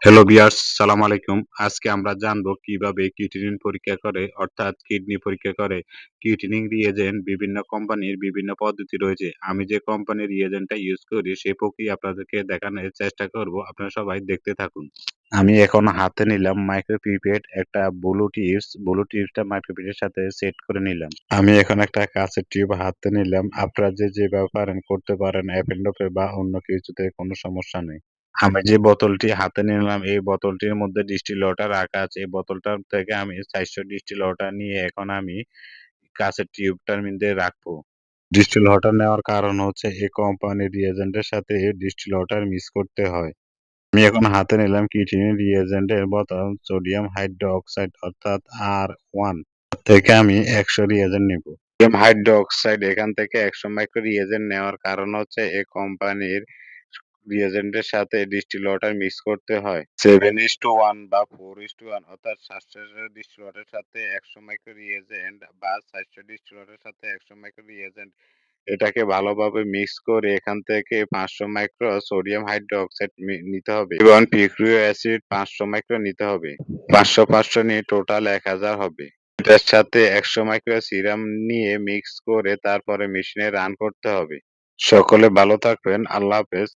Hello viewers, সালাম আলাইকুম। আজকে আমরা জানবো কিভাবে কিউটিনিন পরীক্ষা করে অর্থাৎ কিডনি পরীক্ষা করে। কিউটিনিন রিয়েজেন্ট বিভিন্ন কোম্পানির বিভিন্ন পদ্ধতি রয়েছে। আমি যে কোম্পানির রিয়েজেন্টটা ইউজ করি সেই প্রক্রিয়া আপনাদেরকে দেখানোর চেষ্টা করব। আপনারা সবাই দেখতে থাকুন। আমি এখন হাতে নিলাম মাইক্রোপিপেট একটা ব্লু টিপসটা মাইক্রোপিপেটের সাথে সেট করে নিলাম। আমি এখন একটা কাঁচের টিউব হাতে নিলাম। আপনারা যেভাবে পারেন করতে পারেন অ্যাপেন্ডোপে বা অন্য কিছুতে কোনো সমস্যা নেই। আমি যে বোতলটি হাতে নিলাম এই বোতলটির মধ্যে ডিস্টিল ওয়াটার রাখা আছে। এই বোতলটার থেকে আমি ৪০০ ডিস্টিল ওয়াটার নিয়ে এখন আমি কাঁচের টিউবটার মধ্যে রাখবো। ডিস্টিল ওয়াটার নেওয়ার কারণ হচ্ছে এই কোম্পানির রিয়েজেন্টের সাথে ডিস্টিল ওয়াটার মিক্স করতে হয়। আমি এখন হাতে নিলাম কিটিনিন রিয়েজেন্টের বোতল সোডিয়াম হাইড্রোক্সাইড অর্থাৎ R1 থেকে আমি ১০০ রিয়েজেন্ট নিব। সোডিয়াম হাইড্রোক্সাইড এখান থেকে ১০০ মাইক্রো রিয়েজেন্ট নেওয়ার কারণ হচ্ছে এই কোম্পানির রিয়েজেন্টের সাথে ডিস্টিল ওয়াটার মিক্স করতে হয় 7:1 বা 4:1 অর্থাৎ ৭০০ ডিস্টিল ওয়াটারের সাথে ১০০ মাইক্রো রিয়েজেন্ট বা ৪০০ ডিস্টিল ওয়াটারের সাথে ১০০ মাইক্রো রিয়েজেন্ট এটাকে ভালোভাবে মিক্স করে এখান থেকে ৫০০ মাইক্রো সোডিয়াম হাইড্রোক্সাইড নিতে হবে এবং পিক্রিও অ্যাসিড ৫০০ মাইক্রো নিতে হবে। ৫০০ নিয়ে টোটাল ১০০০ হবে। এটার সাথে ১০০ মাইক্রো সিরাম নিয়ে মিক্স করে তারপরে মেশিনে রান করতে হবে। সকলে ভালো থাকবেন। আল্লাহ হাফেজ।